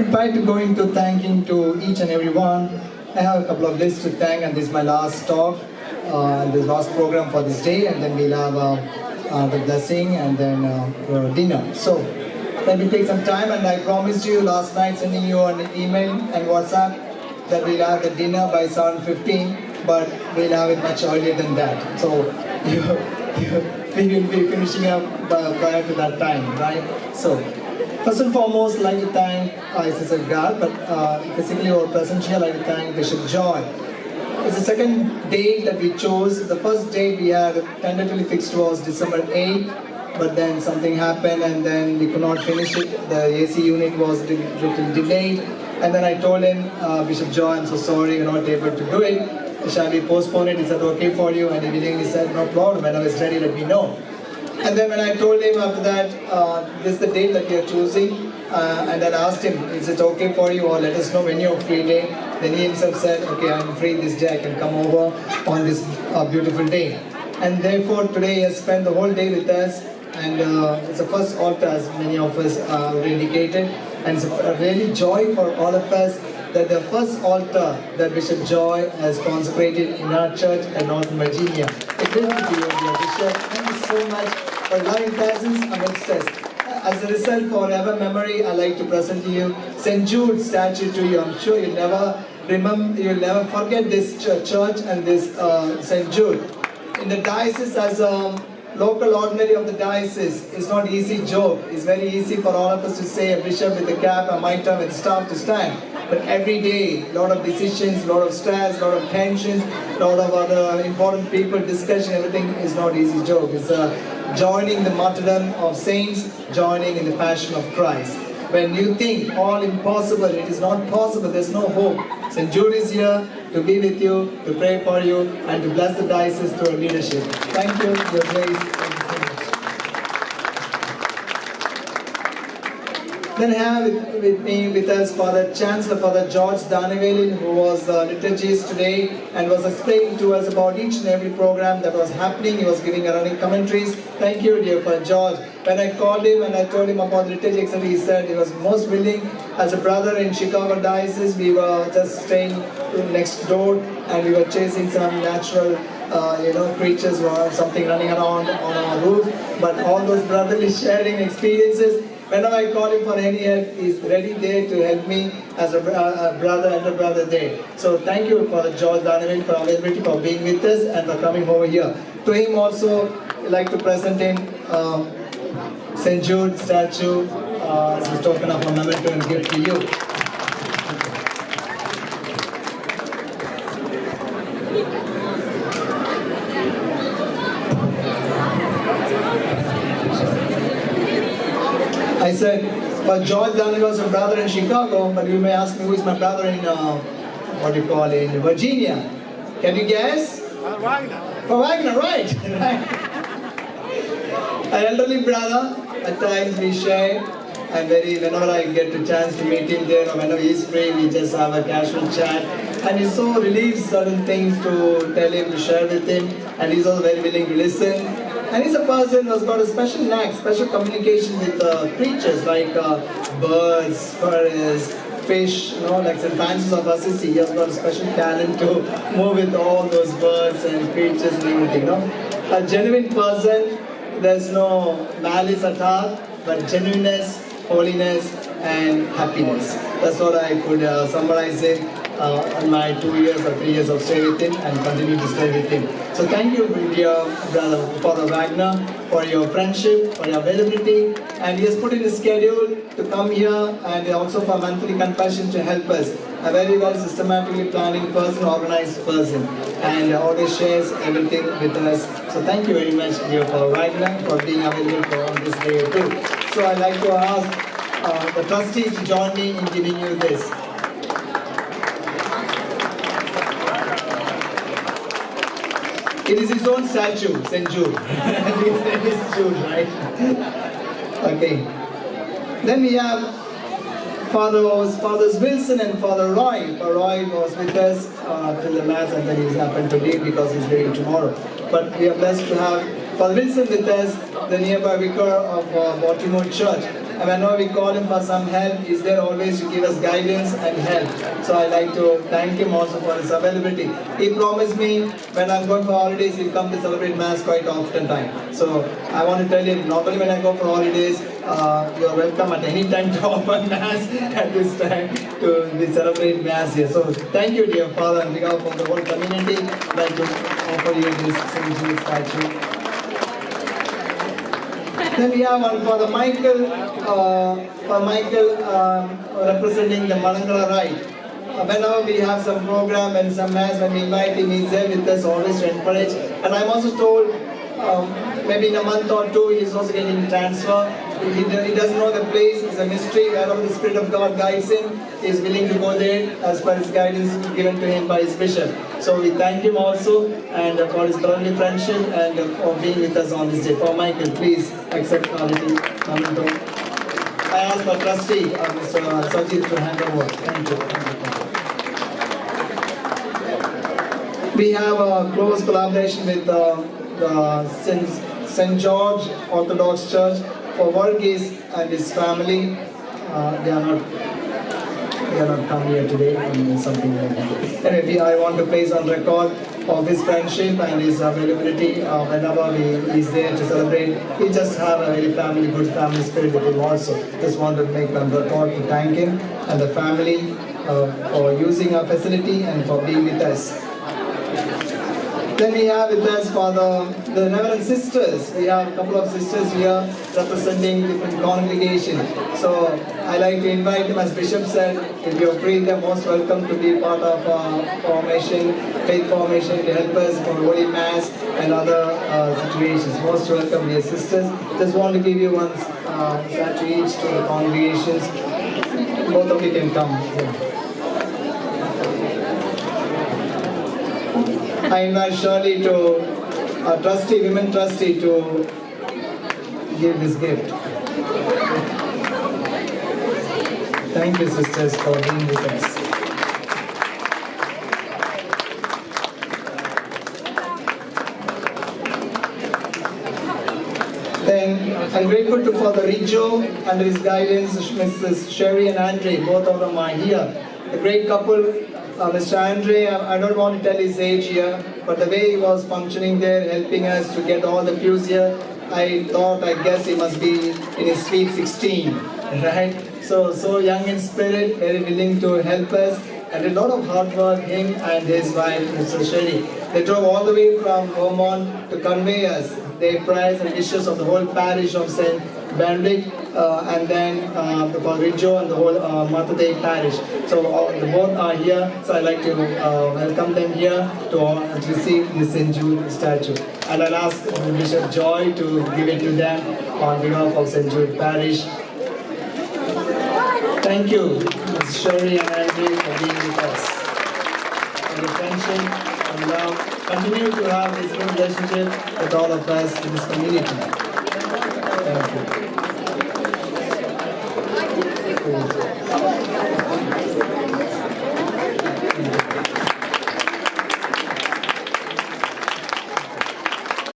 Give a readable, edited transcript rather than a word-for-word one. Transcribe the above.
Prior to going to thanking to each and every one, I have a couple of lists to thank, and this is my last talk, this last program for this day, and then we'll have the blessing and then dinner. So let me take some time, and I promised you last night sending you an email and WhatsApp that we'll have the dinner by 7:15, but we'll have it much earlier than that. So we will be finishing up prior to that time, right? So first and foremost, I'd like to thank Sister God, but physically or present here, I'd like to thank Bishop Joy. It's the second date that we chose. The first date we had tentatively fixed was December 8th, but then something happened and then we could not finish it. The AC unit was little delayed, and then I told him, Bishop Joy, I'm so sorry, we're not able to do it. Shall we postpone it? Is that okay for you? And he willingly said, no problem, when I was ready, let me know. And then when I told him after that, this is the date that we are choosing, and then asked him, is it okay for you, or let us know when you're free day. Then he himself said, okay, I'm free this day, I can come over on this beautiful day. And therefore today he has spent the whole day with us, and it's the first altar, as many of us indicated, and it's a really joy for all of us that the first altar that Bishop Joy has consecrated in our church in Northern Virginia. It will be you, dear Bishop. Thank you so much for loving presence amidst us. As a result, for ever memory, I like to present to you St. Jude statue to you. I'm sure you'll never forget this church and this St. Jude. In the diocese, as a local ordinary of the diocese, it's not easy joke. It's very easy for all of us to say a bishop with a cap, a mitre with staff to stand. But every day, a lot of decisions, a lot of stress, a lot of tensions, a lot of other important people, discussion, everything is not easy joke. It's joining the martyrdom of saints, joining in the passion of Christ. When you think all impossible, it is not possible, there's no hope. St. Jude is here to be with you, to pray for you, and to bless the diocese through leadership. Thank you, your grace. Then I have with us Father Chancellor, Father George Danivelin, who was liturgist today and was explaining to us about each and every program that was happening. He was giving running commentaries. Thank you, dear Father George. When I called him and I told him about liturgy, etc., he said he was most willing. As a brother in Chicago Diocese, we were just staying next door and we were chasing some natural creatures or something running around on our roof. But all those brotherly sharing experiences, whenever I call him for any help, he's ready there to help me as a brother, elder brother there. So thank you for George Donovan for availability, for being with us and for coming over here. To him also, I'd like to present him St. Jude statue as a token of a memento and gift to you. I said, well, George Daniel was a brother in Chicago, but you may ask me who is my brother in, in Virginia. Can you guess? Wagner. For Wagner, right. An elderly brother, at times we share, and whenever I get the chance to meet him there, or whenever he's free, we just have a casual chat. And he's so relieved certain things to tell him, to share with him, and he's also very willing to listen. And he's a person who's got a special knack, special communication with creatures like birds, birds, fish, like St. Francis of Assisi. He has got a special talent to move with all those birds and creatures and everything, A genuine person, there's no malice at heart, but genuineness, holiness, and happiness. That's what I could summarize it in my 2 years or 3 years of stay with him and continue to stay with him. So thank you, dear brother Father Wagner, for your friendship, for your availability, and he has put in a schedule to come here and also for monthly confession to help us. A very well systematically planning person, organized person, and always shares everything with us. So thank you very much, dear Father Wagner, for being available for on this day too. So I'd like to ask the trustees to join me in giving you this. It is his own statue, St. Jude. His name is Jude, right? Okay. Then we have Fathers Wilson and Father Roy. Father Roy was with us till the Mass, and then he's happened to leave because he's leaving tomorrow. But we are blessed to have Father Wilson with us, the nearby vicar of Baltimore Church. and whenever we call him for some help, he's there always to give us guidance and help. So I like to thank him also for his availability. He promised me when I'm going for holidays, he'll come to celebrate Mass quite often time. So I want to tell you, normally when I go for holidays, you're welcome at any time to offer Mass at this time to celebrate Mass here. So thank you, dear Father, on behalf of the whole community. I'd like to offer you this St. Jude statue. Then we have one for Michael, representing the Malangala Rite. Whenever we have some program and some Mass, when we invite him, he's there with us always to encourage. And I'm also told maybe in a month or two he's also getting transfer. He doesn't know the place, it's a mystery. Wherever the Spirit of God guides him, he is willing to go there as per his guidance given to him by his bishop. So we thank him also and for his brotherly friendship and for being with us on this day. For Michael, please accept our little memento. I ask for trustee, Mr. Sajid, to hand over. Thank you. We have a close collaboration with the St. George Orthodox Church for Varghese and his family. They are not come here today and something like that. Anyway, I want to place on record of his friendship and his availability whenever he is there to celebrate. We just have a very good family spirit with him also. Just want to make on record to thank him and the family for using our facility and for being with us. Then we have with us for the Reverend Sisters. We have a couple of sisters here representing different congregations. So I like to invite them, as Bishop said, if you're free, they're most welcome to be part of formation, faith formation, to help us for Holy Mass and other situations. Most welcome, dear sisters. Just want to give you one statue each to the congregations. Both of you can come here. I invite Shirley to trustee, women trustee, to give this gift. Thank you, sisters, for being with us. Then I'm grateful for the Rijo under his guidance, Mrs. Sherry and Andre, both of them are here. A great couple. Mr. Andre, I don't want to tell his age here, but the way he was functioning there, helping us to get all the pews here, I guess he must be in his sweet 16, right? So young in spirit, very willing to help us, and a lot of hard work, him and his wife, Mr. Sherry. They drove all the way from Vermont to convey us their prayers and wishes of the whole parish of St. Benedict, and then for Rijo and the whole Mater Dei parish. So the both are here, so I'd like to welcome them here to receive the St. Jude statue. And I'll ask Bishop Joy to give it to them on behalf of St. Jude parish. Thank you, Ms. Sherry and Andre, for being with us. For your attention and love. Continue to have this good relationship with all of us in this community. Thank you.